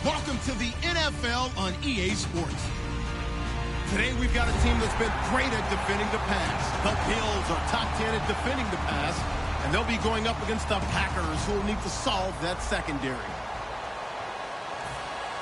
Welcome to the NFL on EA Sports. Today we've got a team that's been great at defending the pass. The Bills are top 10 at defending the pass, and they'll be going up against the Packers, who will need to solve that secondary.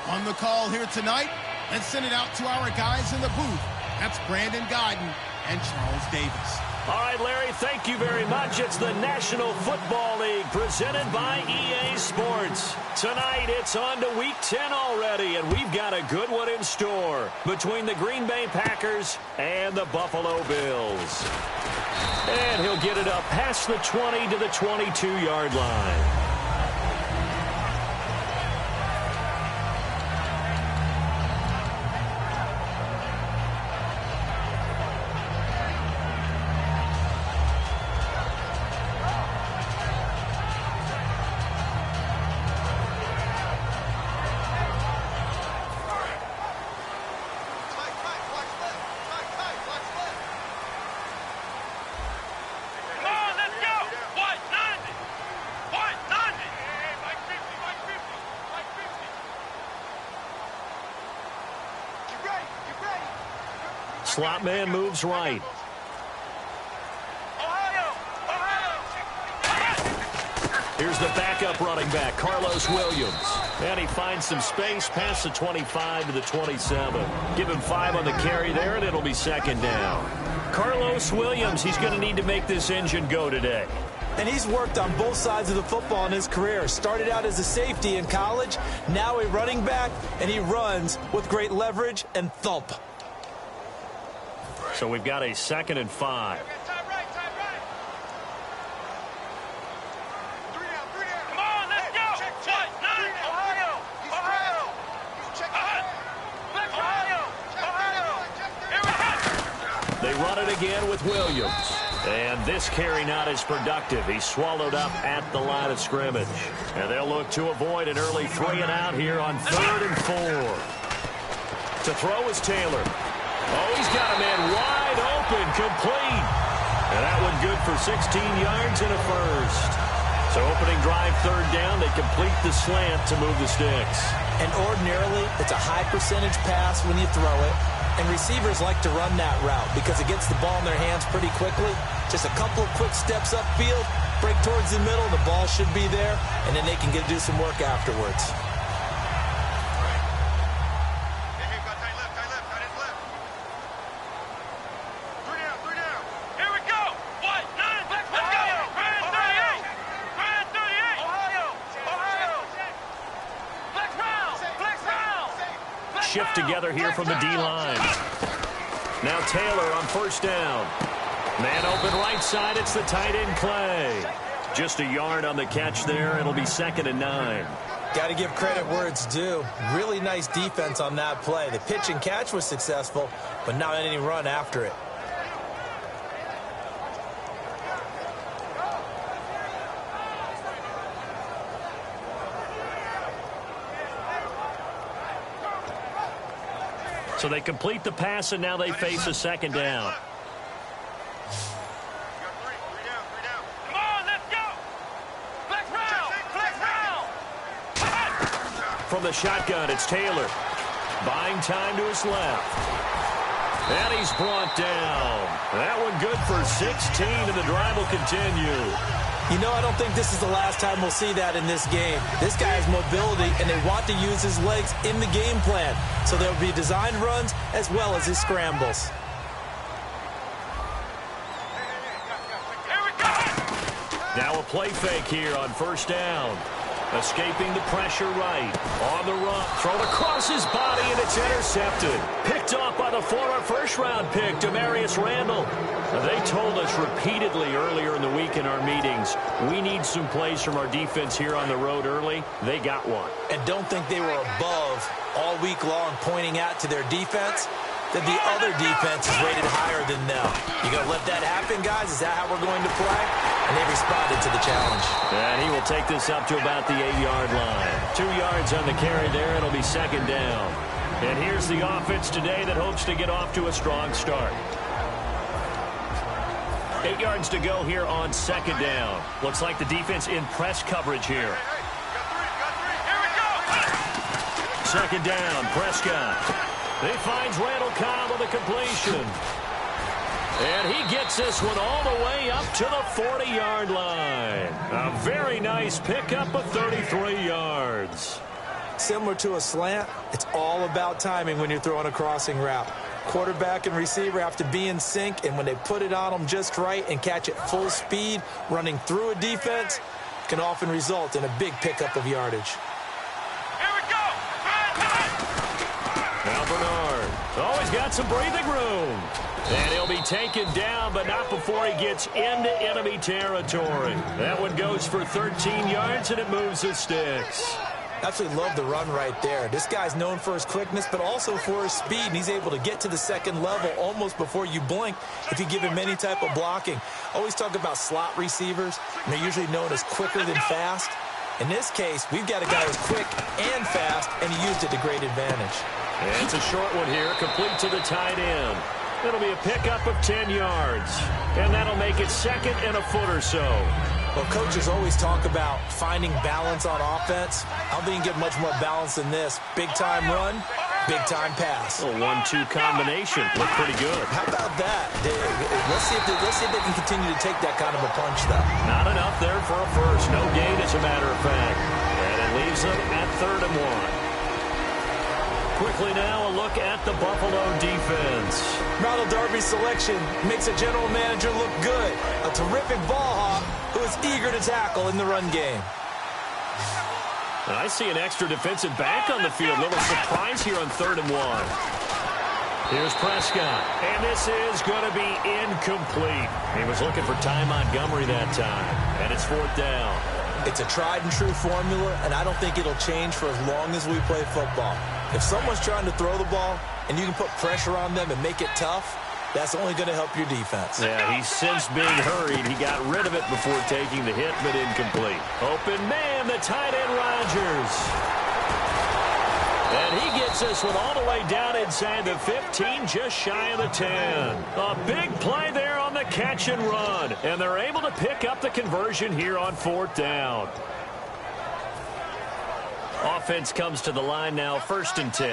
On the call here tonight, let's send it out to our guys in the booth. That's Brandon Guyton and Charles Davis. All right, Larry, thank you very much. It's the National Football League presented by EA Sports. Tonight, it's on to Week 10 already, and we've got a good one in store between the Green Bay Packers and the Buffalo Bills. And he'll get it up past the 20 to the 22-yard line. Slot man moves right. Here's the backup running back, Carlos Williams. And he finds some space past the 25 to the 27. Give him 5 on the carry there, and it'll be second down. Carlos Williams, he's going to need to make this engine go today. And he's worked on both sides of the football in his career. Started out as a safety in college, now a running back, and he runs with great leverage and thump. So we've got a 2nd and 5. Come on, let's go. Check. Ohio. Here we go. They run it again with Williams. And this carry not as productive. He's swallowed up at the line of scrimmage. And they'll look to avoid an early 3 and out here on 3rd and 4. To throw is Taylor. Oh, he's got a man wide open, complete. And that one good for 16 yards and a first. So opening drive 3rd down, they complete the slant to move the sticks. And ordinarily, it's a high percentage pass when you throw it. And receivers like to run that route because it gets the ball in their hands pretty quickly. Just a couple of quick steps upfield, break towards the middle, the ball should be there, and then they can do some work afterwards. Shift together here from the D-line. Now Taylor on 1st down. Man open right side. It's the tight end Clay. Just a yard on the catch there. It'll be 2nd and 9. Got to give credit where it's due. Really nice defense on that play. The pitch and catch was successful, but not any run after it. So they complete the pass, and now they face a second down. Come on, let's go. Flex round. Flex round. From the shotgun, it's Taylor. Buying time to his left. And he's brought down. That one good for 16, and the drive will continue. You know, I don't think this is the last time we'll see that in this game. This guy has mobility, and they want to use his legs in the game plan. So there will be designed runs as well as his scrambles. Here we go. Now a play fake here on first down. Escaping the pressure right. On the run. Thrown across his body, and it's intercepted. Picked off by the former first-round pick, Demarius Randall. They told us repeatedly earlier in the week in our meetings, we need some plays from our defense here on the road early. They got one. And don't think they were above all week long pointing out to their defense that the other defense is rated higher than them. You going to let that happen, guys? Is that how we're going to play? And they responded to the challenge. And he will take this up to about the 8-yard line. 2 yards on the carry there. It'll be second down. And here's the offense today that hopes to get off to a strong start. 8 yards to go here on second down. Looks like the defense in press coverage here. Here we go. Second down, Prescott. He finds Randall Cobb with a completion. And he gets this one all the way up to the 40-yard line. A very nice pickup of 33 yards. Similar to a slant, it's all about timing when you're throwing a crossing route. Quarterback and receiver have to be in sync, and when they put it on them just right and catch it full speed, running through a defense, can often result in a big pickup of yardage. Here we go. Now Bernard. Oh, he's got some breathing room. And he'll be taken down, but not before he gets into enemy territory. That one goes for 13 yards, and it moves the sticks. Absolutely love the run right there. This guy's known for his quickness, but also for his speed, and he's able to get to the second level almost before you blink if you give him any type of blocking. Always talk about slot receivers, and they're usually known as quicker than fast. In this case, we've got a guy who's quick and fast, and he used it to great advantage. And it's a short one here, complete to the tight end. It'll be a pickup of 10 yards, and that'll make it second and a foot or so. Well, coaches always talk about finding balance on offense. I don't think you can get much more balance than this. Big-time run, big-time pass. A 1-2 combination. Looked pretty good. How about that? Let's see if they can continue to take that kind of a punch, though. Not enough there for a first. No gain, as a matter of fact. And it leaves them at 3rd and 1. Quickly now, a look at the Buffalo defense. Ronald Darby's selection makes a general manager look good. A terrific ball hawk who is eager to tackle in the run game. And I see an extra defensive back on the field. Little surprise here on 3rd and 1. Here's Prescott. And this is going to be incomplete. He was looking for Ty Montgomery that time. And it's 4th down. It's a tried-and-true formula, and I don't think it'll change for as long as we play football. If someone's trying to throw the ball and you can put pressure on them and make it tough, that's only going to help your defense. Yeah, he's since being hurried. He got rid of it before taking the hit, but incomplete. Open man, the tight end Rodgers. And he gets this one all the way down inside the 15, just shy of the 10. A big play there on the catch and run. And they're able to pick up the conversion here on 4th down. Offense comes to the line now, 1st and 10.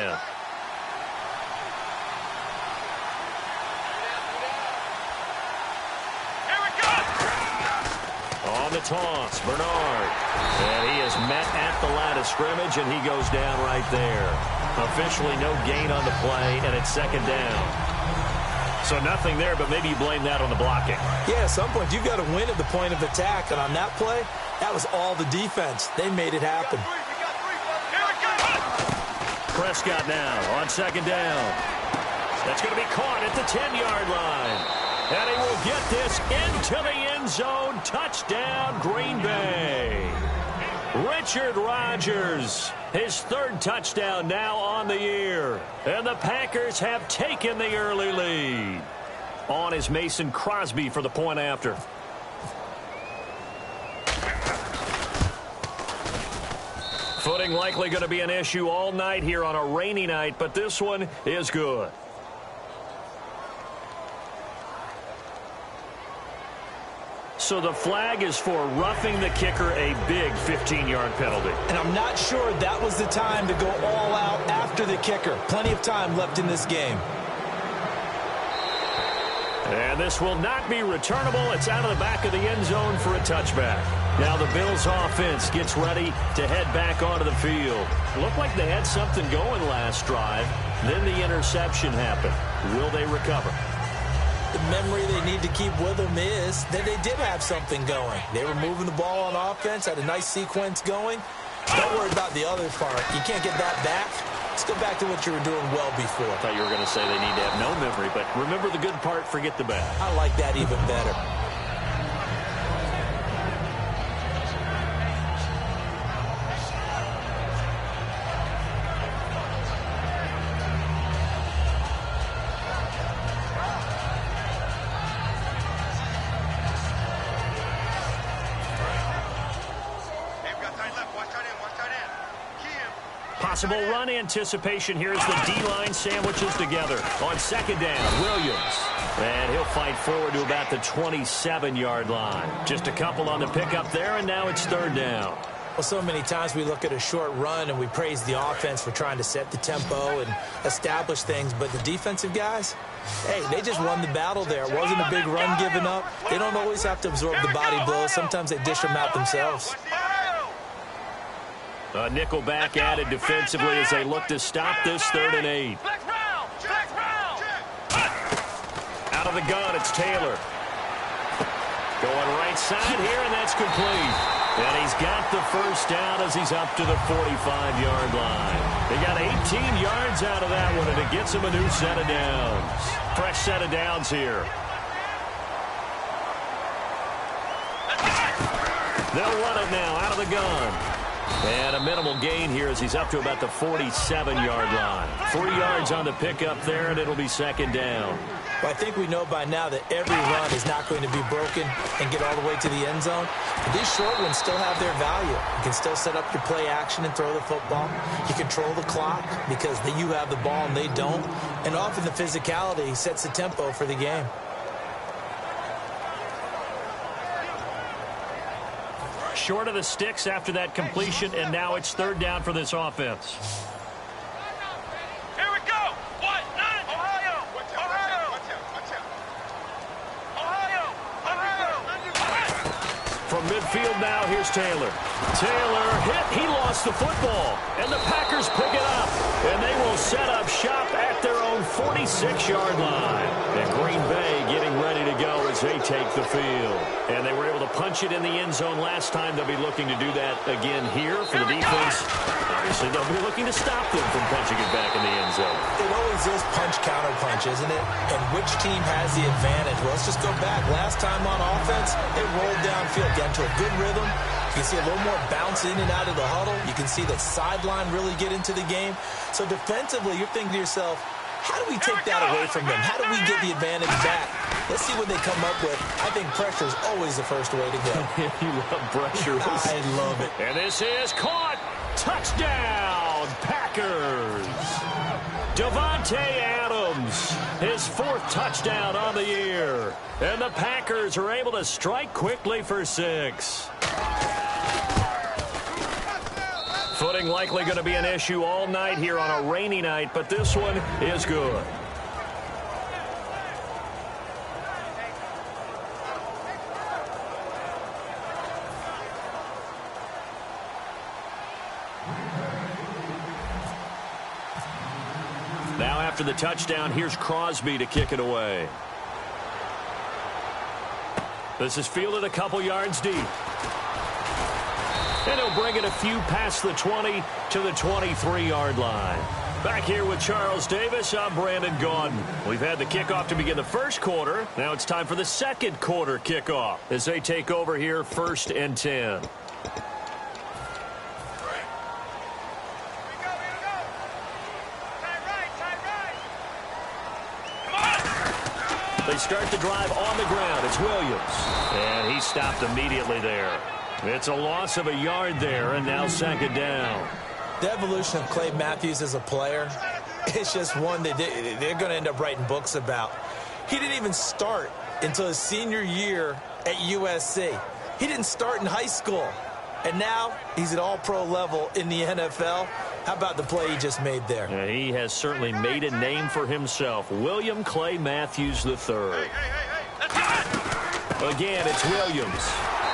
Here we go. On the toss, Bernard. And he is met at the line of scrimmage, and he goes down right there. Officially no gain on the play, and it's 2nd down. So nothing there, but maybe you blame that on the blocking. Yeah, at some point you've got to win at the point of attack, and on that play, that was all the defense. They made it happen. Prescott now on 2nd down. That's going to be caught at the 10-yard line. And he will get this into the end zone. Touchdown, Green Bay. Richard Rodgers, his 3rd touchdown now on the year. And the Packers have taken the early lead. On is Mason Crosby for the point after. Footing likely going to be an issue all night here on a rainy night, but this one is good. So the flag is for roughing the kicker, a big 15-yard penalty. And I'm not sure that was the time to go all out after the kicker. Plenty of time left in this game. And this will not be returnable. It's out of the back of the end zone for a touchback. Now the Bills offense gets ready to head back onto the field. Looked like they had something going last drive. Then the interception happened. Will they recover? The memory they need to keep with them is that they did have something going. They were moving the ball on offense, had a nice sequence going. Don't worry about the other part. You can't get that back. Let's go back to what you were doing well before. I thought you were going to say they need to have no memory, but remember the good part, forget the bad. I like that even better. Possible run anticipation here as the D-line sandwiches together. On second down, Williams. And he'll fight forward to about the 27-yard line. Just a couple on the pickup there, and now it's third down. Well, so many times we look at a short run and we praise the offense for trying to set the tempo and establish things, but the defensive guys, hey, they just won the battle there. It wasn't a big run given up. They don't always have to absorb the body blows. Sometimes they dish them out themselves. A nickel back added defensively as they look to stop this 3rd and 8. Out of the gun, it's Taylor. Going right side here, and that's complete. And he's got the first down as he's up to the 45-yard line. They got 18 yards out of that one, and it gets him a new set of downs. Fresh set of downs here. They'll run it now out of the gun. And a minimal gain here as he's up to about the 47-yard line. 3 yards on the pickup there, and it'll be second down. Well, I think we know by now that every run is not going to be broken and get all the way to the end zone. But these short ones still have their value. You can still set up your play action and throw the football. You control the clock because you have the ball and they don't. And often the physicality sets the tempo for the game. Short of the sticks after that completion, and now it's third down for this offense. Here we go. What? 9. Ohio. From midfield now, here's Taylor. Taylor hit. He lost the football. And the Packers pick it up. And they will set up shop at their own 46-yard line. And Green Bay getting ready to go as they take the field. And they were able to punch it in the end zone last time. They'll be looking to do that again here for the defense. Obviously, they'll be looking to stop them from punching it back in the end zone. It always is punch-counter-punch, isn't it? And which team has the advantage? Well, let's just go back. Last time on offense, they rolled downfield, got into a good rhythm. You can see a little more bounce in and out of the huddle. You can see the sideline really get into the game. So defensively, you're thinking to yourself, how do we take that away from them? How do we get the advantage back? Let's see what they come up with. I think pressure is always the first way to go. You love pressure. I love it. And this is caught. Touchdown, Packers. Davante Adams, his 4th touchdown on the year. And the Packers are able to strike quickly for 6. Footing likely going to be an issue all night here on a rainy night, but this one is good. Now after the touchdown, here's Crosby to kick it away. This is fielded a couple yards deep. And he'll bring it a few past the 20 to the 23-yard line. Back here with Charles Davis, I'm Brandon Gaudin. We've had the kickoff to begin the first quarter. Now it's time for the second quarter kickoff as they take over here 1st and 10. They start the drive on the ground. It's Williams. And he stopped immediately there. It's a loss of a yard there, and now second down. The evolution of Clay Matthews as a player, it's just one that they're going to end up writing books about. He didn't even start until his senior year at USC. He didn't start in high school. And now he's at all-pro level in the NFL. How about the play he just made there? Yeah, he has certainly made a name for himself. William Clay Matthews III. Again, it's Williams.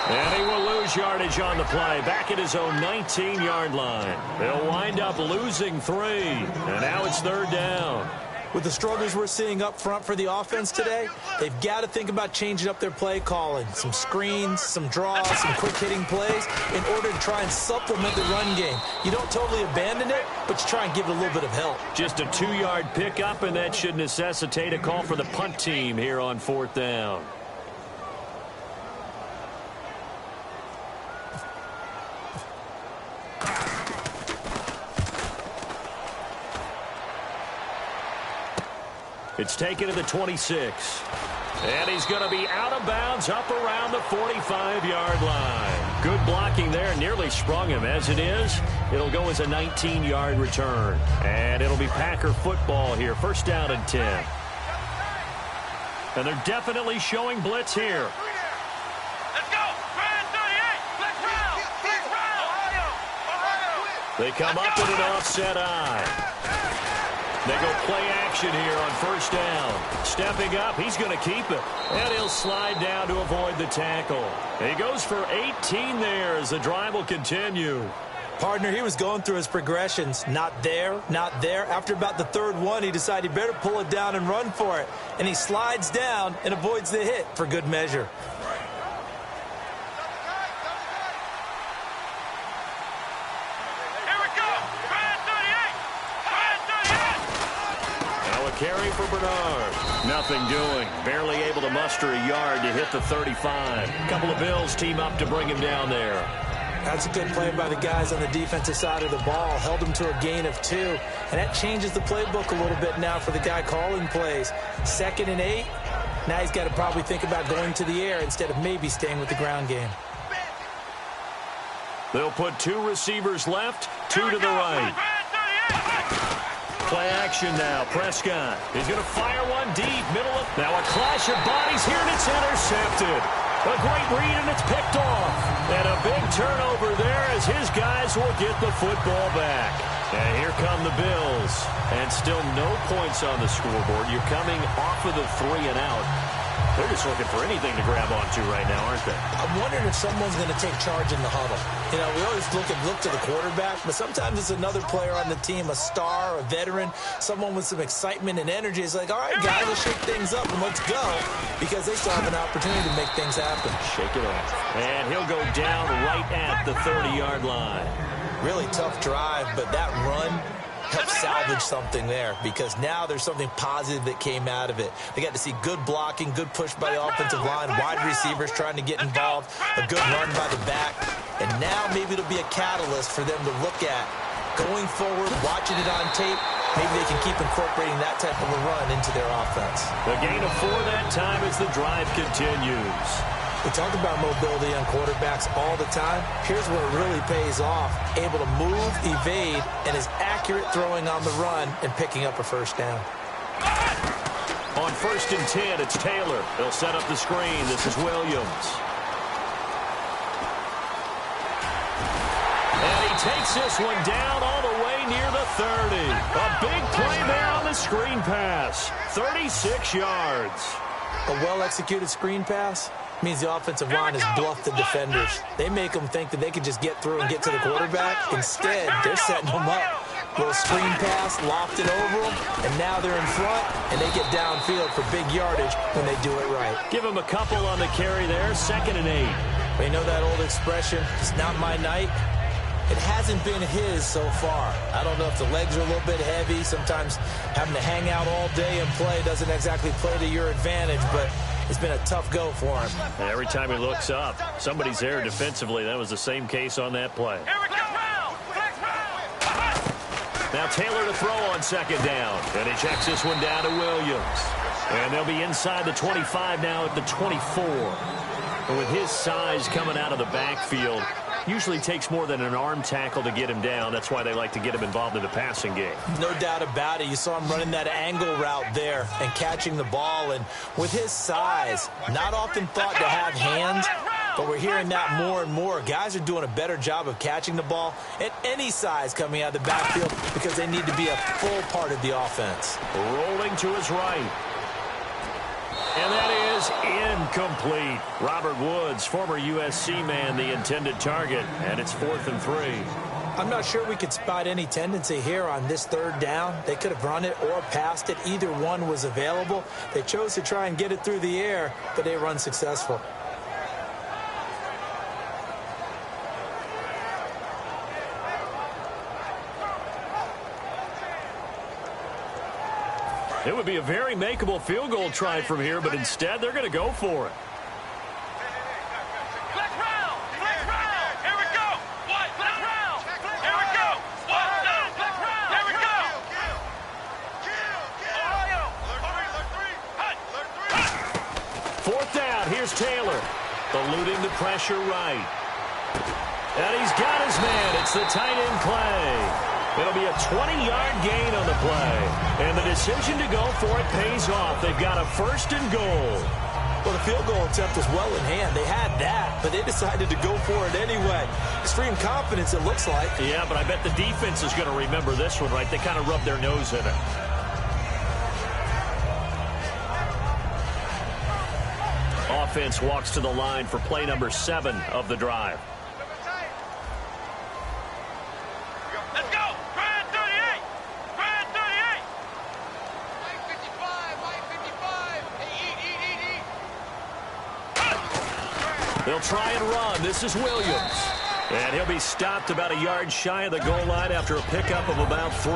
And he will lose yardage on the play, back at his own 19-yard line. They'll wind up losing 3. And now it's third down. With the struggles we're seeing up front for the offense today, they've got to think about changing up their play calling. Some screens, some draws, some quick-hitting plays in order to try and supplement the run game. You don't totally abandon it, but you try and give it a little bit of help. Just a 2-yard pickup, and that should necessitate a call for the punt team here on fourth down. It's taken to the 26. And he's going to be out of bounds up around the 45-yard line. Good blocking there. Nearly sprung him. As it is, it'll go as a 19-yard return. And it'll be Packer football here. First down and 10. And they're definitely showing blitz here. Let's go. Brand 38. Let's round. Let's round. Ohio. They come up with an offset eye. They go play action here on first down. Stepping up, he's going to keep it. And he'll slide down to avoid the tackle. He goes for 18 there as the drive will continue. Partner, he was going through his progressions. Not there, not there. After about the third one, he decided he better pull it down and run for it. And he slides down and avoids the hit for good measure. Carry for Bernard. Nothing doing. Barely able to muster a yard to hit the 35. A couple of Bills team up to bring him down there. That's a good play by the guys on the defensive side of the ball. Held him to a gain of 2. And that changes the playbook a little bit now for the guy calling plays. 2nd and 8. Now he's got to probably think about going to the air instead of maybe staying with the ground game. They'll put 2 receivers left, 2 to the right. Play action now. Prescott. He's going to fire one deep. Middle of... Now a clash of bodies here, and it's intercepted. A great read, and it's picked off. And a big turnover there as his guys will get the football back. And here come the Bills. And still no points on the scoreboard. You're coming off of the 3 and out. They're just looking for anything to grab onto right now, aren't they? I'm wondering if someone's going to take charge in the huddle. You know, we always look to the quarterback, but sometimes it's another player on the team, a star, a veteran, someone with some excitement and energy. It's like, all right, guys, let's shake things up and let's go, because they still have an opportunity to make things happen. Shake it off. And he'll go down right at the 30-yard line. Really tough drive, but that run help salvage something there, because now there's something positive that came out of it. They got to see good blocking, good push by the offensive line, wide receivers trying to get involved, a good run by the back, and now maybe it'll be a catalyst for them to look at going forward, watching it on tape. Maybe they can keep incorporating that type of a run into their offense. A gain of 4 that time as the drive continues. We talk about mobility on quarterbacks all the time. Here's where it really pays off. Able to move, evade, and is accurate throwing on the run and picking up a first down. On 1st and 10, it's Taylor. They'll set up the screen. This is Williams. And he takes this one down all the way near the 30. A big play there on the screen pass. 36 yards. A well-executed screen pass means the offensive line has bluffed the defenders. They make them think that they can just get through and get to the quarterback. Instead, they're setting them up. Little screen pass, loft it over them, and now they're in front, and they get downfield for big yardage when they do it right. Give them a couple on the carry there, 2nd and 8. They know that old expression, it's not my night. It hasn't been his so far. I don't know if the legs are a little bit heavy. Sometimes having to hang out all day and play doesn't exactly play to your advantage, but it's been a tough go for him. And every time he looks up, somebody's there defensively. That was the same case on that play. Now Taylor to throw on 2nd down. And he checks this one down to Williams. And they'll be inside the 25 now at the 24. And with his size coming out of the backfield, usually takes more than an arm tackle to get him down. That's why they like to get him involved in the passing game. No doubt about it. You saw him running that angle route there and catching the ball. And with his size, not often thought to have hands, but we're hearing that more and more. Guys are doing a better job of catching the ball at any size coming out of the backfield because they need to be a full part of the offense. Rolling to his right. And that is incomplete. Robert Woods, former USC man, the intended target, and it's 4th and 3. I'm not sure we could spot any tendency here on this third down. They could have run it or passed it. Either one was available. They chose to try and get it through the air, but they were unsuccessful. It would be a very makeable field goal try from here, but instead they're going to go for it. Black round. Here we go. What? Black round. Here we go. What? No. Black round. Here we go. Ohio. 4th down. Here's Taylor. Eluding the pressure right. And he's got his man. It's the tight end play. It'll be a 20-yard gain on the play. And the decision to go for it pays off. They've got a 1st and goal. Well, the field goal attempt was well in hand. They had that, but they decided to go for it anyway. Extreme confidence, it looks like. Yeah, but I bet the defense is going to remember this one, right? They kind of rubbed their nose in it. Offense walks to the line for play number 7 of the drive. Let's go. Brad 38. Brad 38. Mike 55. Eat. They'll try and run. This is Williams. And he'll be stopped about a yard shy of the goal line after a pickup of about 3.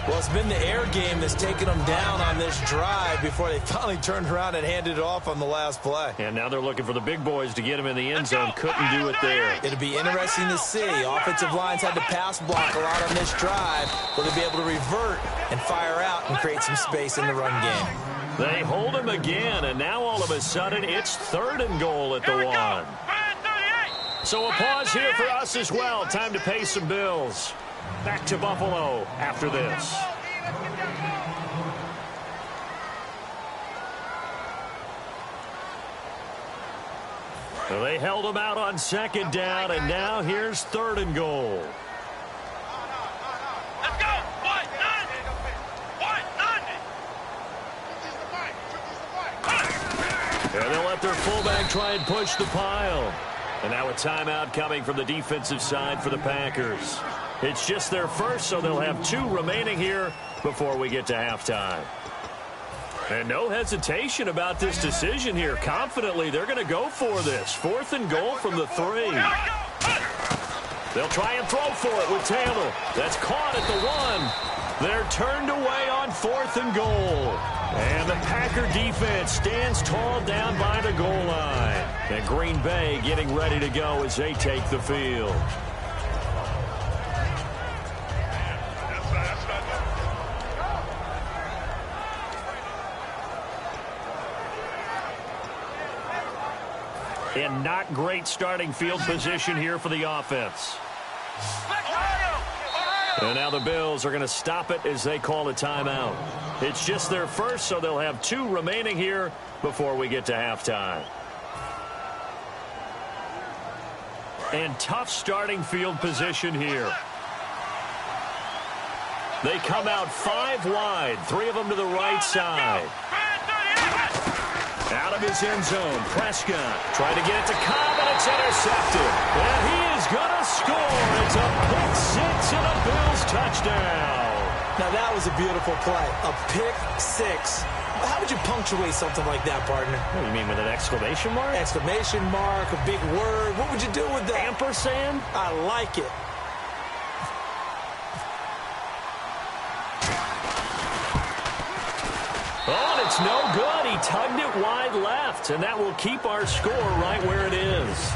Well, it's been the air game that's taken them down on this drive before they finally turned around and handed it off on the last play. And now they're looking for the big boys to get him in the end zone. Couldn't do it there. It'll be interesting to see. Offensive lines had to pass block a lot on this drive. Will they be able to revert and fire out and create some space in the run game? They hold him again, and now all of a sudden it's 3rd and goal at the 1. So a pause here for us as well. Time to pay some bills. Back to Buffalo after this. So they held him out on 2nd down, and now here's 3rd and goal. Let's go. What? None. And they'll let their fullback try and push the pile. And now a timeout coming from the defensive side for the Packers. It's just their first, so they'll have 2 remaining here before we get to halftime. And no hesitation about this decision here. Confidently, they're going to go for this. 4th and goal from the 3. They'll try and throw for it with Taylor. That's caught at the 1. They're turned away on 4th and goal. And the Packer defense stands tall down by the goal line. And Green Bay getting ready to go as they take the field. And not great starting field position here for the offense. And now the Bills are going to stop it as they call a timeout. It's just their first, so they'll have 2 remaining here before we get to halftime. And tough starting field position here. They come out 5 wide, 3 of them to the right side. Out of his end zone, Prescott trying to get it to Cobb, and it's intercepted. And he is going to score. It's a pick 6 and a Bills touchdown. Now that was a beautiful play. A pick 6. How would you punctuate something like that, partner? What do you mean, with an exclamation mark? Exclamation mark, a big word. What would you do with that? Ampersand? I like it. Oh, and it's no good. He tugged it wide left, and that will keep our score right where it is.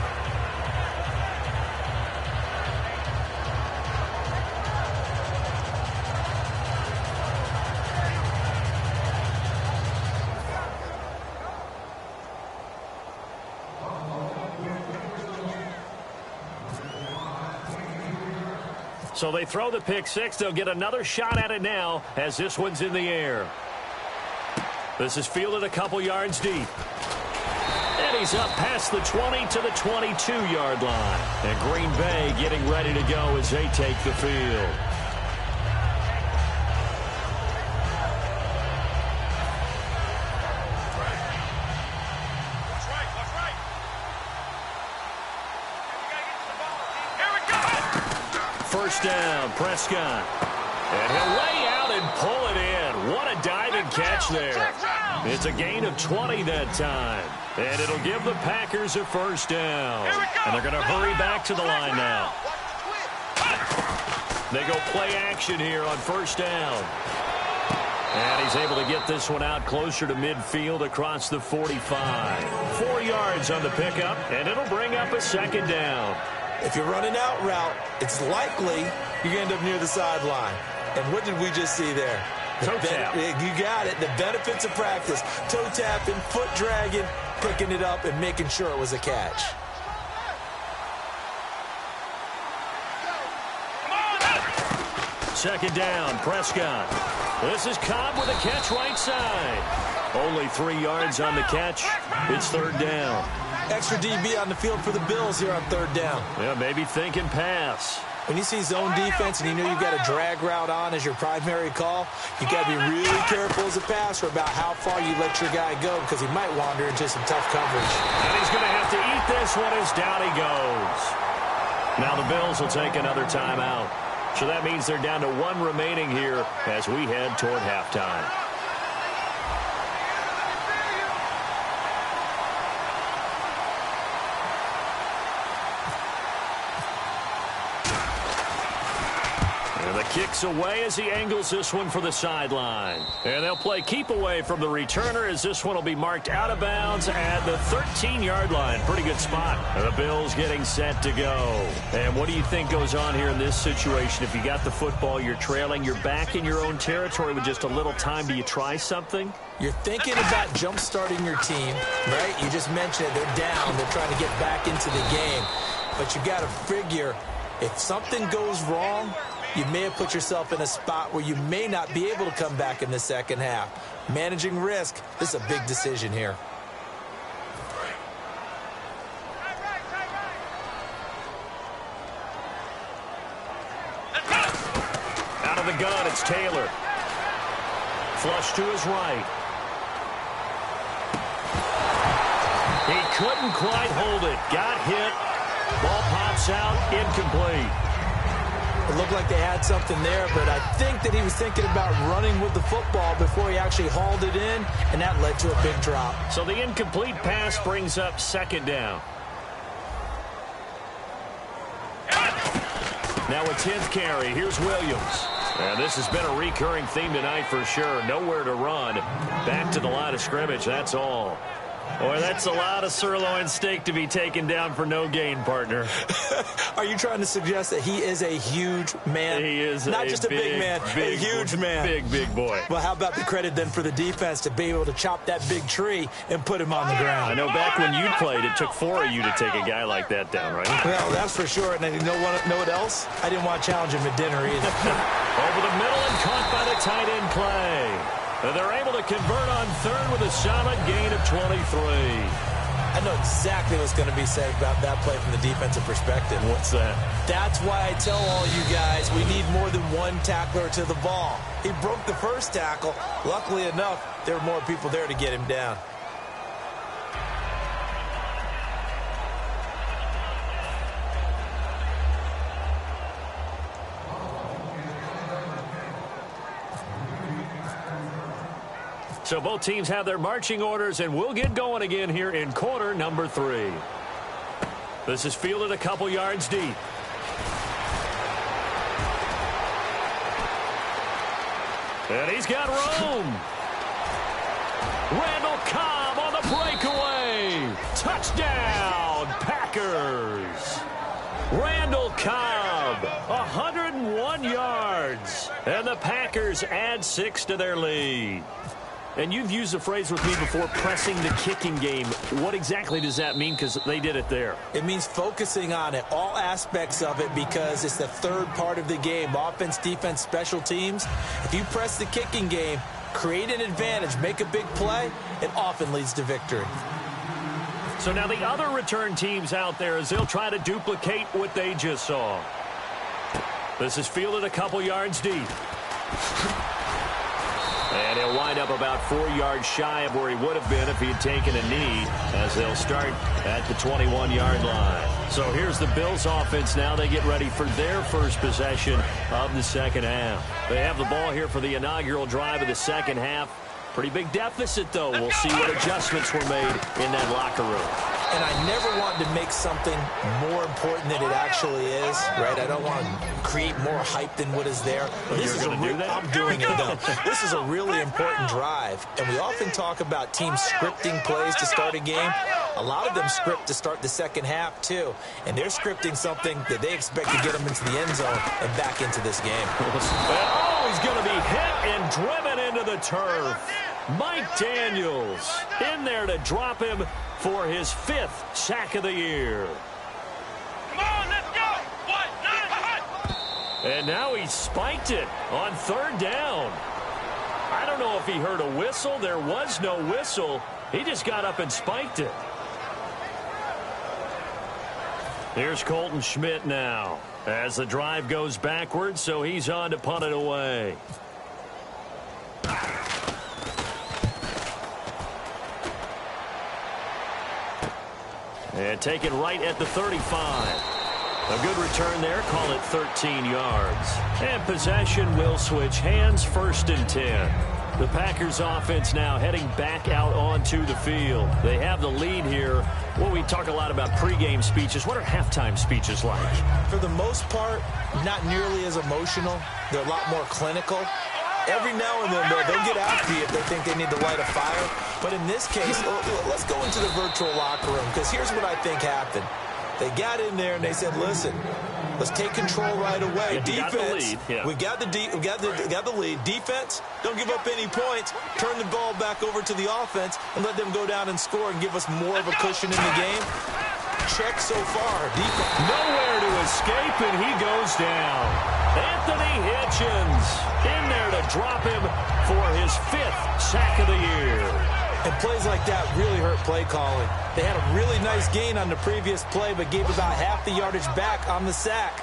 So they throw the pick six. They'll get another shot at it now as this one's in the air. This is fielded a couple yards deep. And he's up past the 20 to the 22-yard line. And Green Bay getting ready to go as they take the field. First down, Prescott. And he'll lay out and pull it in. What a diving catch there. It's a gain of 20 that time. And it'll give the Packers a first down. And they're going to hurry back to the line now. They go play action here on first down. And he's able to get this one out closer to midfield across the 45. 4 yards on the pickup, and it'll bring up a second down. If you're running out route, it's likely you're going to end up near the sideline. And what did we just see there? Toe tap. You got it. The benefits of practice. Toe tapping, foot dragging, picking it up, and making sure it was a catch. Second down, Prescott. This is Cobb with a catch right side. Only 3 yards on the catch. It's third down. Extra DB on the field for the Bills here on third down. Yeah, maybe thinking pass. When you see zone defense and you know you've got a drag route on as your primary call, you got to be really careful as a passer about how far you let your guy go because he might wander into some tough coverage. And he's going to have to eat this one as down he goes. Now the Bills will take another timeout. So that means they're down to 1 remaining here as we head toward halftime. And the kick's away as he angles this one for the sideline. And they'll play keep away from the returner as this one will be marked out of bounds at the 13-yard line. Pretty good spot. And the Bills getting set to go. And what do you think goes on here in this situation? If you got the football, you're trailing, you're back in your own territory with just a little time. Do you try something? You're thinking about jump-starting your team, right? You just mentioned it. They're down. They're trying to get back into the game. But you got to figure if something goes wrong, you may have put yourself in a spot where you may not be able to come back in the second half. Managing risk, this is a big decision here. Out of the gun, it's Taylor. Flush to his right. He couldn't quite hold it. Got hit. Ball pops out, incomplete. It looked like they had something there, but I think that he was thinking about running with the football before he actually hauled it in, and that led to a big drop. So the incomplete pass brings up second down. Now a 10th carry. Here's Williams. And this has been a recurring theme tonight for sure. Nowhere to run. Back to the line of scrimmage, that's all. Boy, that's a lot of sirloin steak to be taken down for no gain, partner. Are you trying to suggest that he is a huge man? He is not just a big man, a huge man. Big boy. Well, how about the credit then for the defense to be able to chop that big tree and put him on the ground? I know back when you played, it took 4 of you to take a guy like that down, right? Well, that's for sure. And you know what else? I didn't want to challenge him at dinner either. Over the middle and caught by the tight end Clay. And they're able to convert on third with a solid gain of 23. I know exactly what's going to be said about that play from the defensive perspective. What's that? That's why I tell all you guys we need more than one tackler to the ball. He broke the first tackle. Luckily enough, there were more people there to get him down. So both teams have their marching orders, and we'll get going again here in quarter number 3. This is fielded a couple yards deep. And he's got room. Randall Cobb on the breakaway. Touchdown, Packers. Randall Cobb, 101 yards. And the Packers add 6 to their lead. And you've used the phrase with me before, pressing the kicking game. What exactly does that mean? Because they did it there. It means focusing on it, all aspects of it, because it's the third part of the game. Offense, defense, special teams. If you press the kicking game, create an advantage, make a big play, it often leads to victory. So now the other return teams out there, as they'll try to duplicate what they just saw. This is fielded a couple yards deep. And he'll wind up about 4 yards shy of where he would have been if he had taken a knee, as they'll start at the 21-yard line. So here's the Bills offense now. They get ready for their first possession of the second half. They have the ball here for the inaugural drive of the second half. Pretty big deficit, though. We'll see what adjustments were made in that locker room. And I never want to make something more important than it actually is, right? I don't want to create more hype than what is there. This is I'm doing it, though. This is a really important drive, and we often talk about teams scripting plays to start a game. A lot of them script to start the second half, too, and they're scripting something that they expect to get them into the end zone and back into this game. Oh, he's going to be hit and driven into the turf. Mike Daniels in there to drop him for his 5th sack of the year. Come on, let's go. 1, 9, And now he spiked it on third down. I don't know if he heard a whistle. There was no whistle. He just got up and spiked it. Here's Colton Schmidt now as the drive goes backwards, so he's on to punt it away. And taken right at the 35. A good return there. Call it 13 yards. And possession will switch hands, 1st and 10. The Packers offense now heading back out onto the field. They have the lead here. Well, we talk a lot about pregame speeches. What are halftime speeches like? For the most part, not nearly as emotional. They're a lot more clinical. Every now and then, they'll get after you if they think they need to light a fire. But in this case, let's go into the virtual locker room, because here's what I think happened. They got in there and they said, listen, let's take control right away. Defense, we got the lead. Defense, don't give up any points. Turn the ball back over to the offense and let them go down and score and give us more of a cushion in the game. Check so far. Defense. Nowhere to escape, and he goes down. Anthony Hitchens in there to drop him for his 5th sack of the year. And plays like that really hurt play calling. They had a really nice gain on the previous play, but gave about half the yardage back on the sack.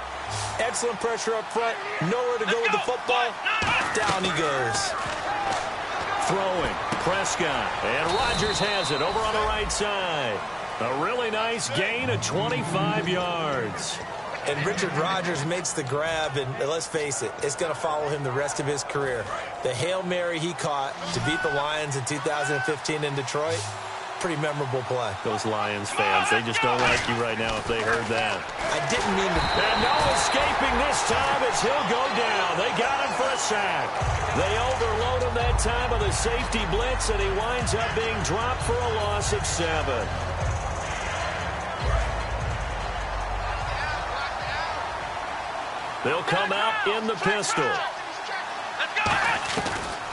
Excellent pressure up front. Nowhere to go with the football. Down he goes. Throwing. Prescott. And Rodgers has it over on the right side. A really nice gain of 25 yards. And Richard Rodgers makes the grab, and let's face it, it's going to follow him the rest of his career. The Hail Mary he caught to beat the Lions in 2015 in Detroit, pretty memorable play. Those Lions fans, they just don't like you right now if they heard that. I didn't mean to. And no escaping this time as he'll go down. They got him for a sack. They overload him that time with a safety blitz, and he winds up being dropped for a loss of 7. They'll come out in the pistol.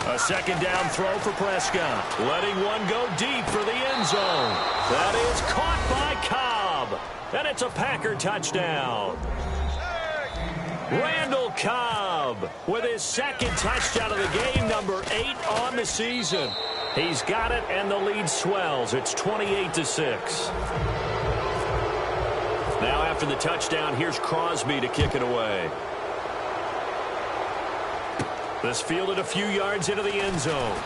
A 2nd down throw for Prescott. Letting one go deep for the end zone. That is caught by Cobb. And it's a Packer touchdown. Randall Cobb with his 2nd touchdown of the game, number 8 on the season. He's got it, and the lead swells. It's 28-6. Now after the touchdown, here's Crosby to kick it away. This fielded a few yards into the end zone.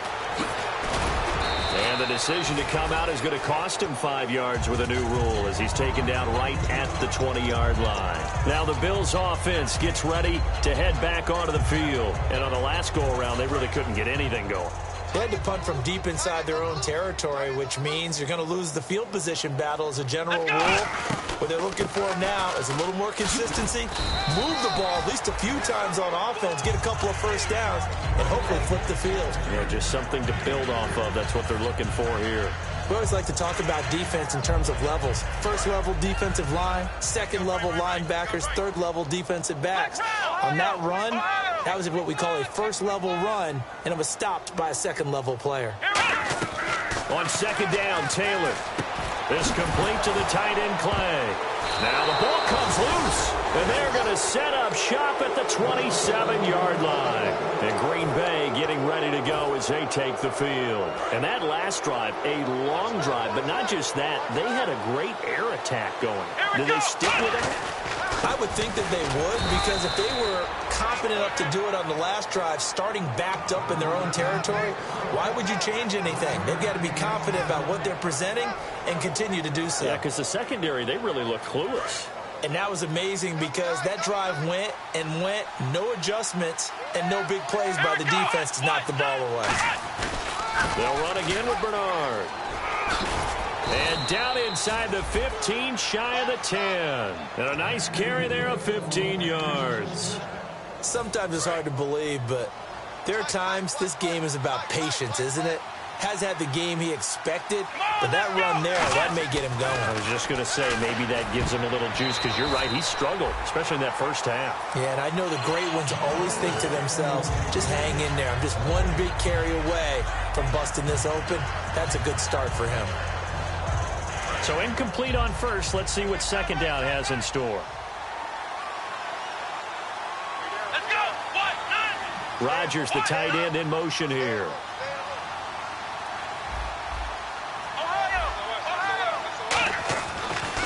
And the decision to come out is going to cost him 5 yards with a new rule as he's taken down right at the 20-yard line. Now the Bills offense gets ready to head back onto the field. And on the last go-around, they really couldn't get anything going. They had to punt from deep inside their own territory, which means you're going to lose the field position battle as a general rule. What they're looking for now is a little more consistency, move the ball at least a few times on offense, get a couple of first downs, and hopefully flip the field. Yeah, just something to build off of. That's what they're looking for here. We always like to talk about defense in terms of levels. First level defensive line, second level linebackers, third level defensive backs. On that run, That was what we call a first-level run, and it was stopped by a second-level player. On second down, Taylor. This complete to the tight end, Clay. Now the ball comes loose, and they're going to set up shop at the 27-yard line. And Green Bay getting ready to go as they take the field. And that last drive, a long drive, but not just that. They had a great air attack going. Did they stick with it? I would think that they would, because if they were confident enough to do it on the last drive, starting backed up in their own territory, why would you change anything? They've got to be confident about what they're presenting and continue to do so. Yeah, because the secondary, they really look clueless. And that was amazing because that drive went and went, no adjustments, and no big plays by the defense to knock the ball away. They'll run again with Bernard. And down inside the 15, shy of the 10. And a nice carry there of 15 yards. Sometimes it's hard to believe, but there are times this game is about patience, isn't it? Has had the game he expected, but that run there, that may get him going. I was just going to say, maybe that gives him a little juice, because you're right, he struggled, especially in that first half. Yeah, and I know the great ones always think to themselves, just hang in there. I'm just one big carry away from busting this open. That's a good start for him. So incomplete on first. Let's see what second down has in store. Let's go. Rodgers, the tight end, in motion here.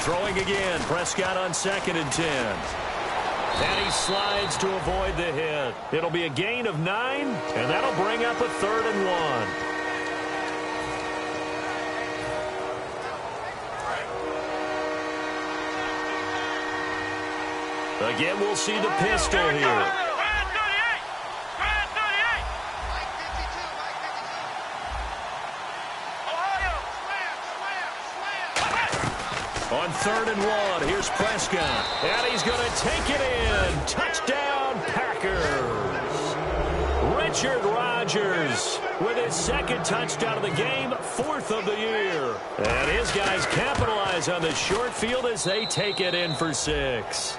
Throwing again. Prescott on 2nd and 10. And he slides to avoid the hit. It'll be a gain of 9, and that'll bring up a 3rd and 1. Again, we'll see the pistol here. On 3rd and 1, here's Prescott. And he's going to take it in. Touchdown, Packers. Richard Rodgers with his 2nd touchdown of the game, 4th of the year. And his guys capitalize on the short field as they take it in for 6.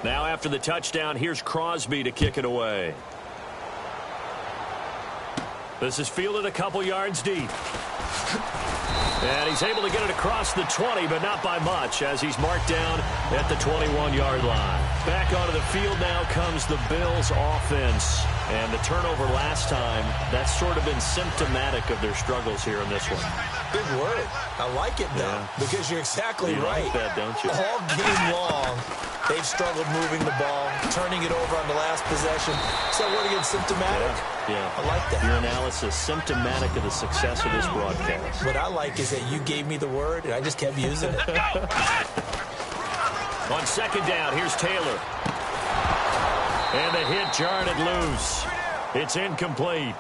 Now after the touchdown, here's Crosby to kick it away. This is fielded a couple yards deep. And he's able to get it across the 20, but not by much, as he's marked down at the 21-yard line. Back onto the field now comes the Bills offense. And the turnover last time, that's sort of been symptomatic of their struggles here in this one. Big word. I like it, though, because you're exactly right. Like that, don't you? All game long, they've struggled moving the ball, turning it over on the last possession. So what again, symptomatic? Yeah. I like that. Your analysis, symptomatic of the success of this broadcast. What I like is that you gave me the word, and I just kept using it. On 2nd down, here's Taylor. And the hit jarred it loose. It's incomplete.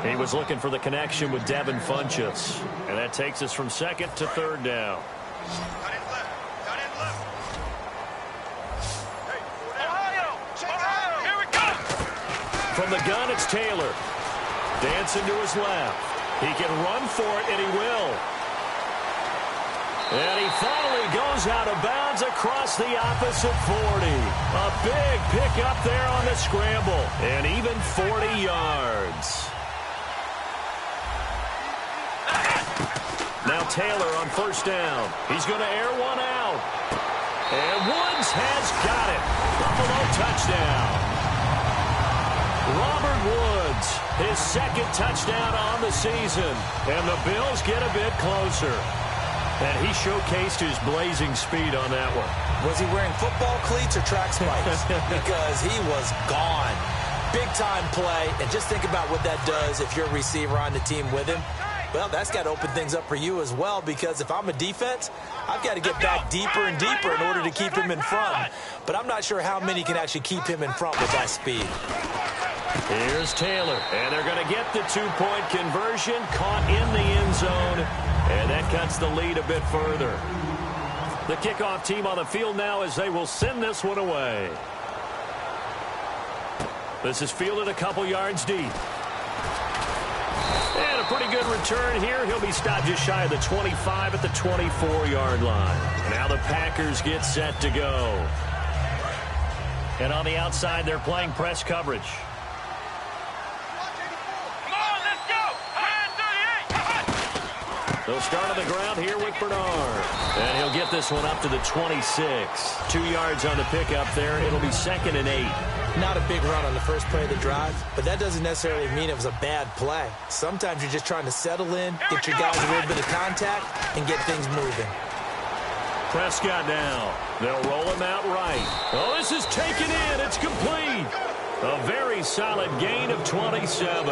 He was looking for the connection with Devin Funchess. And that takes us from 2nd to 3rd down. From the gun, it's Taylor. Dancing to his left. He can run for it, and he will. And he finally goes out of bounds across the opposite 40. A big pickup there on the scramble. And even 40 yards. Now Taylor on 1st down. He's going to air one out. And Woods has got it. Buffalo touchdown. Robert Woods, his 2nd touchdown on the season. And the Bills get a bit closer. And he showcased his blazing speed on that one. Was he wearing football cleats or track spikes? Because he was gone. Big-time play. And just think about what that does if you're a receiver on the team with him. Well, that's got to open things up for you as well, because if I'm a defense, I've got to get back deeper and deeper in order to keep him in front. But I'm not sure how many can actually keep him in front with that speed. Here's Taylor, and they're going to get the 2-point conversion, caught in the end zone, and that cuts the lead a bit further. The kickoff team on the field now as they will send this one away. This is fielded a couple yards deep. And a pretty good return here. He'll be stopped just shy of the 25 at the 24-yard line. Now the Packers get set to go. And on the outside, they're playing press coverage. Come on, let's go. 38. They'll start on the ground here with Bernard. And he'll get this one up to the 26. 2 yards on the pickup there. It'll be 2nd and 8. Not a big run on the first play of the drive, but that doesn't necessarily mean it was a bad play. Sometimes you're just trying to settle in, get your guys a little bit of contact, and get things moving. Prescott now. They'll roll him out right. Oh, this is taken in. It's complete. A very solid gain of 27.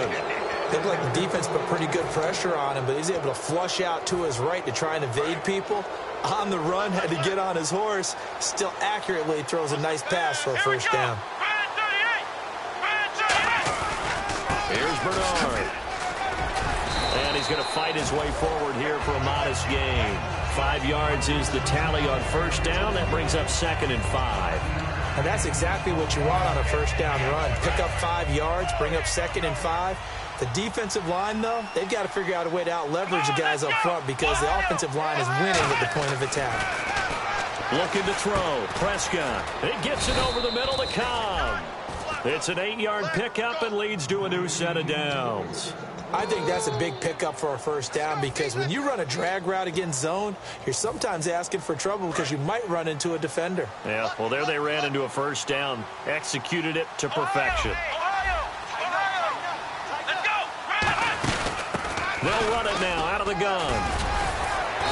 Looked like the defense put pretty good pressure on him, but he's able to flush out to his right to try and evade people. On the run, had to get on his horse. Still accurately throws a nice pass for a first down. Here's Bernard. And he's going to fight his way forward here for a modest gain. 5 yards is the tally on first down. That brings up 2nd and 5. And that's exactly what you want on a first down run. Pick up 5 yards, bring up 2nd and 5. The defensive line, though, they've got to figure out a way to out-leverage the guys up front because the offensive line is winning at the point of attack. Looking to throw. Prescott. It gets it over the middle to Cobb. It's an 8-yard pickup and leads to a new set of downs. I think that's a big pickup for a first down because when you run a drag route against zone, you're sometimes asking for trouble because you might run into a defender. Yeah, well, there they ran into a first down. Executed it to perfection. They'll run it now out of the gun.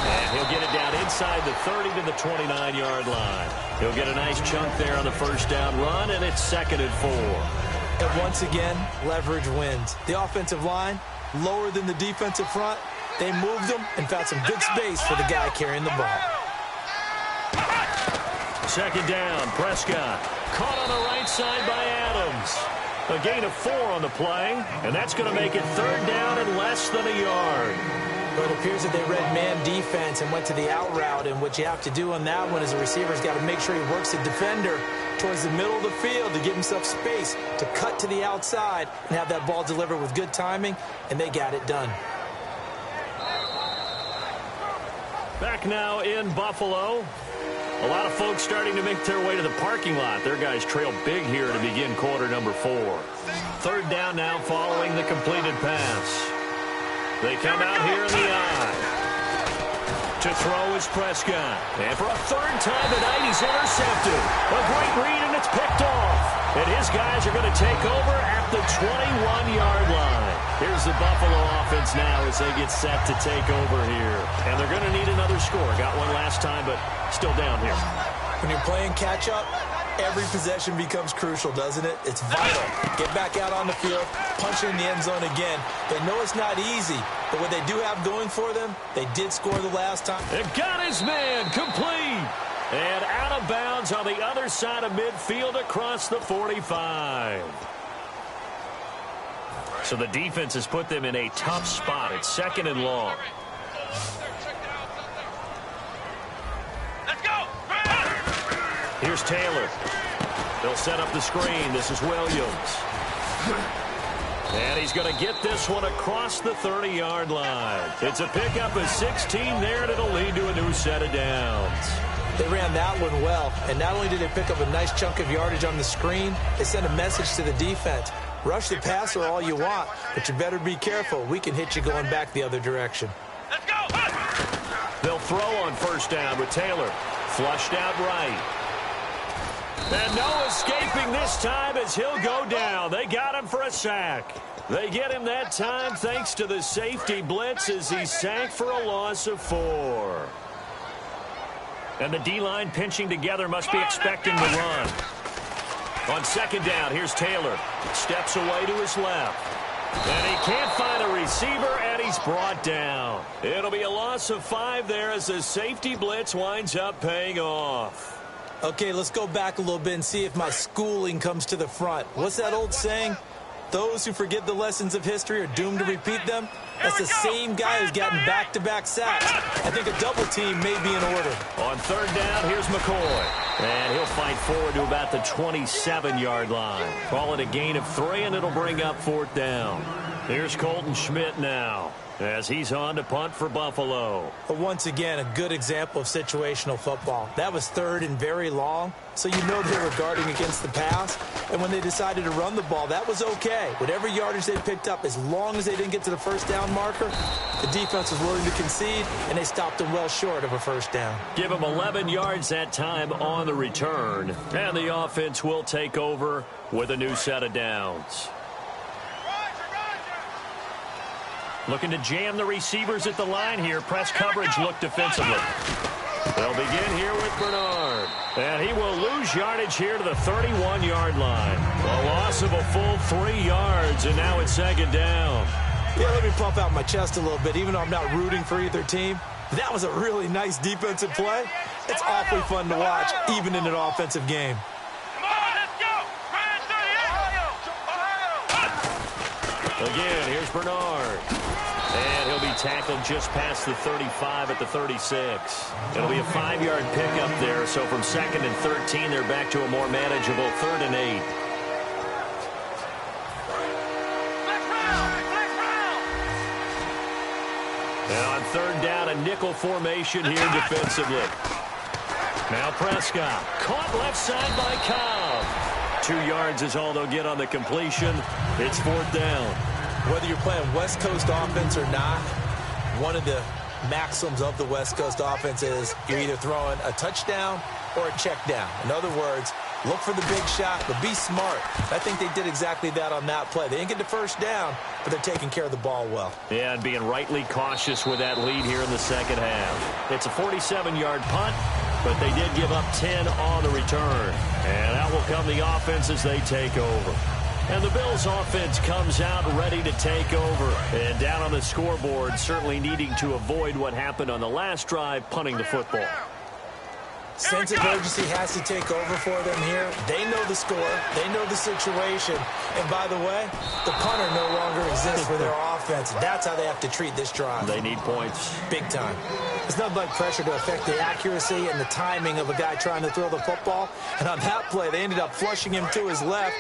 And he'll get it down inside the 30 to the 29-yard line. He'll get a nice chunk there on the first down run, and it's 2nd and 4. And once again, leverage wins. The offensive line, lower than the defensive front. They moved them and found some good space for the guy carrying the ball. 2nd down, Prescott. Caught on the right side by Adams. A gain of 4 on the play, and that's going to make it 3rd down and less than a yard. But it appears that they read man defense and went to the out route, and what you have to do on that one is the receiver's got to make sure he works the defender towards the middle of the field to give himself space to cut to the outside and have that ball delivered with good timing, and they got it done. Back now in Buffalo. A lot of folks starting to make their way to the parking lot. Their guys trail big here to begin quarter number 4. 3rd down now following the completed pass. They come out here in the eye. To throw is Prescott. And for a 3rd time tonight, he's intercepted. A great read, and it's picked off. And his guys are going to take over at the 21-yard line. Here's the Buffalo offense now as they get set to take over here. And they're going to need another score. Got one last time, but still down here. When you're playing catch-up, every possession becomes crucial, doesn't it? It's vital. Get back out on the field, punch it in the end zone again. They know it's not easy, but what they do have going for them, they did score the last time. It got his man complete. And out of bounds on the other side of midfield across the 45. So the defense has put them in a tough spot. It's 2nd and long. Let's go. Here's Taylor. They'll set up the screen. This is Williams. And he's going to get this one across the 30-yard line. It's a pickup of 16 there, and it'll lead to a new set of downs. They ran that one well, and not only did they pick up a nice chunk of yardage on the screen, they sent a message to the defense. Rush the passer all you want, but you better be careful. We can hit you going back the other direction. Let's go. They'll throw on first down with Taylor. Flushed out right. And no escaping this time as he'll go down. They got him for a sack. They get him that time thanks to the safety blitz as he sank for a loss of 4. And the D-line pinching together must be expecting the run. On 2nd down, here's Taylor. Steps away to his left. And he can't find a receiver, and he's brought down. It'll be a loss of 5 there as the safety blitz winds up paying off. Okay, let's go back a little bit and see if my schooling comes to the front. What's that old saying? Those who forget the lessons of history are doomed to repeat them. That's the same guy who's gotten back-to-back sacks. I think a double team may be in order. On 3rd down, here's McCoy. And he'll fight forward to about the 27-yard line. Call it a gain of 3, and it'll bring up 4th down. Here's Colton Schmidt now, as he's on to punt for Buffalo. But once again, a good example of situational football. That was third and very long, so you know they were guarding against the pass. And when they decided to run the ball, that was okay. Whatever yardage they picked up, as long as they didn't get to the first down marker, the defense was willing to concede, and they stopped them well short of a first down. Give them 11 yards that time on the return. And the offense will take over with a new set of downs. Looking to jam the receivers at the line here. Press coverage look defensively. They'll begin here with Bernard. And he will lose yardage here to the 31-yard line. A loss of a full 3 yards, and now it's second down. Yeah, let me pump out my chest a little bit, even though I'm not rooting for either team. That was a really nice defensive play. It's awfully fun to watch, even in an offensive game. Again, here's Bernard. And he'll be tackled just past the 35 at the 36. It'll be a 5-yard pickup there, so from 2nd and 13, they're back to a more manageable 3rd and 8. And on 3rd down, a nickel formation here defensively. Now Prescott, caught left side by Cobb. 2 yards is all they'll get on the completion. It's 4th down. Whether you're playing West Coast offense or not, one of the maxims of the West Coast offense is you're either throwing a touchdown or a check down. In other words, look for the big shot, but be smart. I think they did exactly that on that play. They didn't get the first down, but they're taking care of the ball well. Yeah, and being rightly cautious with that lead here in the second half. It's a 47-yard punt, but they did give up 10 on the return. And out will come the offense as they take over. And the Bills offense comes out ready to take over. And down on the scoreboard, certainly needing to avoid what happened on the last drive, punting the football. Sense of urgency has to take over for them here. They know the score. They know the situation. And by the way, the punter no longer exists for their offense. That's how they have to treat this drive. They need points. Big time. It's nothing like pressure to affect the accuracy and the timing of a guy trying to throw the football. And on that play, they ended up flushing him to his left,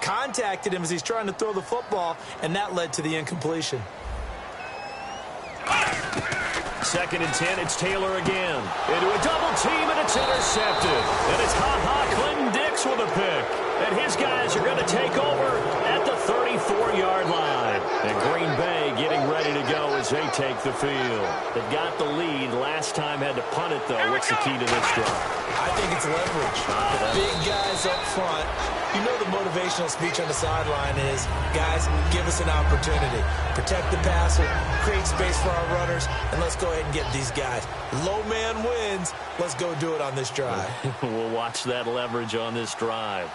contacted him as he's trying to throw the football, and that led to the incompletion. 2nd and 10, it's Taylor again. Into a double team, and it's intercepted. And it's Clinton Dix with a pick. And his guys are going to take over at the 34-yard line. And Green Bay getting ready to go as they take the field. They've got the lead. Last time had to punt it, though. What's the key to this drive? I think it's leverage. The big guys up front. You know the motivational speech on the sideline is, guys, give us an opportunity. Protect the passer, create space for our runners, and let's go ahead and get these guys. Low man wins. Let's go do it on this drive. We'll watch that leverage on this drive.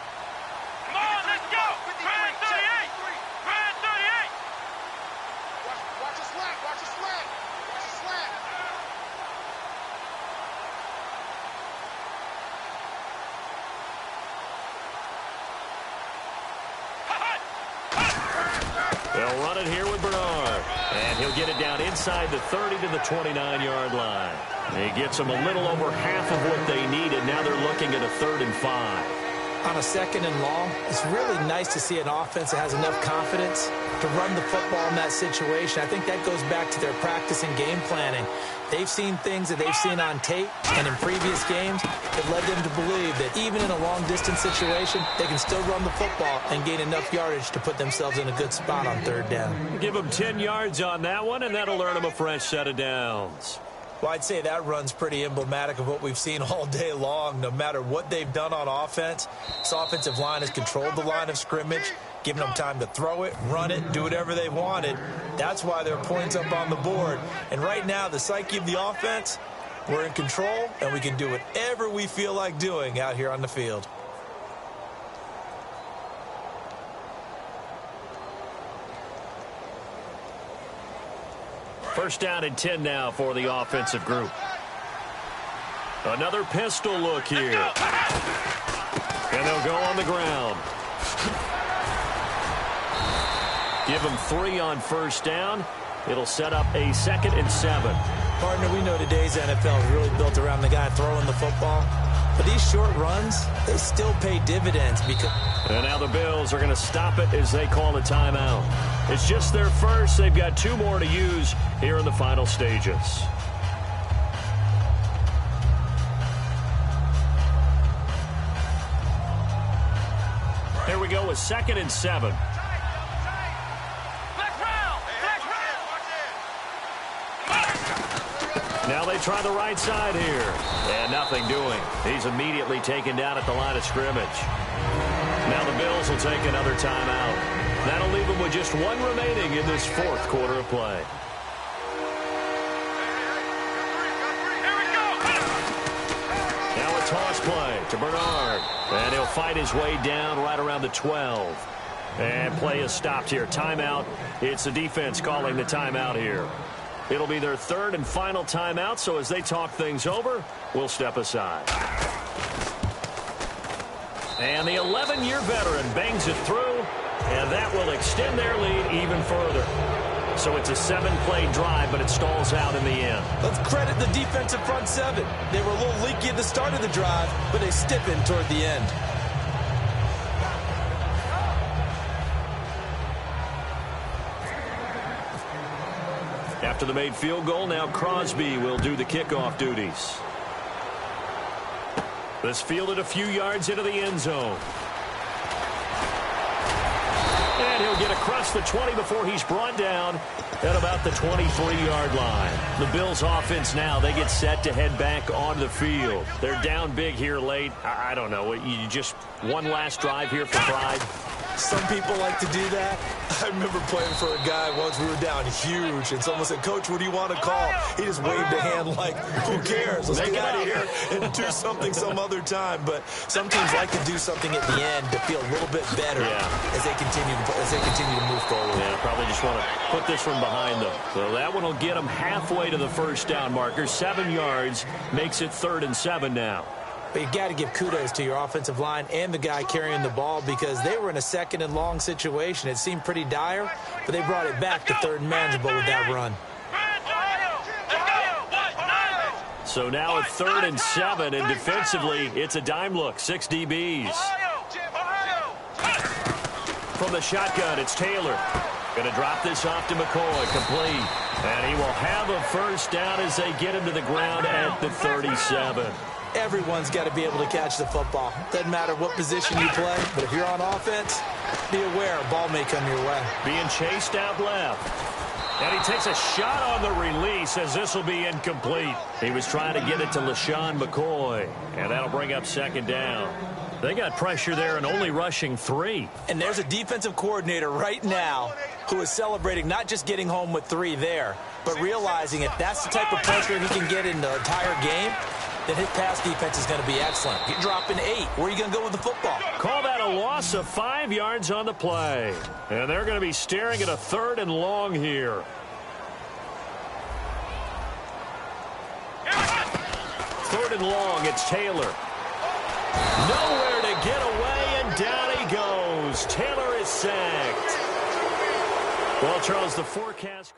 Come on, let's go! Grand 38! Grand 38! Watch the slant, watch the slant, watch the slant. They'll run it here with Bernard. And he'll get it down inside the 30 to the 29-yard line. He gets them a little over half of what they needed. Now they're looking at a 3rd and 5. On a 2nd and long, it's really nice to see an offense that has enough confidence to run the football in that situation. I think that goes back to their practice and game planning. They've seen things that they've seen on tape and in previous games that led them to believe that even in a long-distance situation, they can still run the football and gain enough yardage to put themselves in a good spot on 3rd down. Give them 10 yards on that one, and that'll earn them a fresh set of downs. Well, I'd say that run's pretty emblematic of what we've seen all day long. No matter what they've done on offense, this offensive line has controlled the line of scrimmage, giving them time to throw it, run it, do whatever they wanted. That's why there are points up on the board. And right now, the psyche of the offense, we're in control, and we can do whatever we feel like doing out here on the field. First down and 10 now for the offensive group. Another pistol look here. And they'll go on the ground. Give them 3 on first down. It'll set up a 2nd and 7. Partner, we know today's NFL is really built around the guy throwing the football. But these short runs, they still pay dividends because... And now the Bills are going to stop it as they call a timeout. It's just their first. They've got 2 more to use here in the final stages. Here we go with 2nd and 7. Now they try the right side here. And nothing doing. He's immediately taken down at the line of scrimmage. Now the Bills will take another timeout. That'll leave them with just 1 remaining in this 4th quarter of play. Now a toss play to Bernard. And he'll fight his way down right around the 12. And play is stopped here. Timeout. It's the defense calling the timeout here. It'll be their 3rd and final timeout, so as they talk things over, we'll step aside. And the 11-year veteran bangs it through, and that will extend their lead even further. So it's a 7-play drive, but it stalls out in the end. Let's credit the defensive front 7. They were a little leaky at the start of the drive, but they stiffened toward the end. After the made field goal, now Crosby will do the kickoff duties. This fielded a few yards into the end zone. And he'll get across the 20 before he's brought down at about the 23-yard line. The Bills offense now, they get set to head back onto the field. They're down big here late. I don't know. You just one last drive here for pride. Some people like to do that. I remember playing for a guy once. We were down huge, and someone said, "Coach, what do you want to call?" He just waved a hand like, "Who cares? Let's get out of here and do something some other time." But some teams like to do something at the end to feel a little bit better as they continue to move forward. Yeah, probably just want to put this one behind them. So that one will get them halfway to the first down marker. 7 yards makes it 3rd and 7 now. But you got to give kudos to your offensive line and the guy carrying the ball because they were in a 2nd and long situation. It seemed pretty dire, but they brought it back to 3rd and manageable with that run. So now at 3rd and 7, and defensively, it's a dime look. 6 DBs. From the shotgun, it's Taylor. Going to drop this off to McCoy, complete. And he will have a first down as they get him to the ground at the 37. Everyone's got to be able to catch the football. Doesn't matter what position you play, but if you're on offense, be aware a ball may come your way. Being chased out left. And he takes a shot on the release as this will be incomplete. He was trying to get it to LaShawn McCoy, and that'll bring up 2nd down. They got pressure there and only rushing 3. And there's a defensive coordinator right now who is celebrating not just getting home with 3 there, but realizing if that's the type of pressure he can get in the entire game, then his pass defense is going to be excellent. You're dropping 8. Where are you going to go with the football? Call that a loss of 5 yards on the play. And they're going to be staring at a 3rd and long here. 3rd and long, it's Taylor. Nowhere to get away, and down he goes. Taylor is sacked. Well, Charles, the forecast...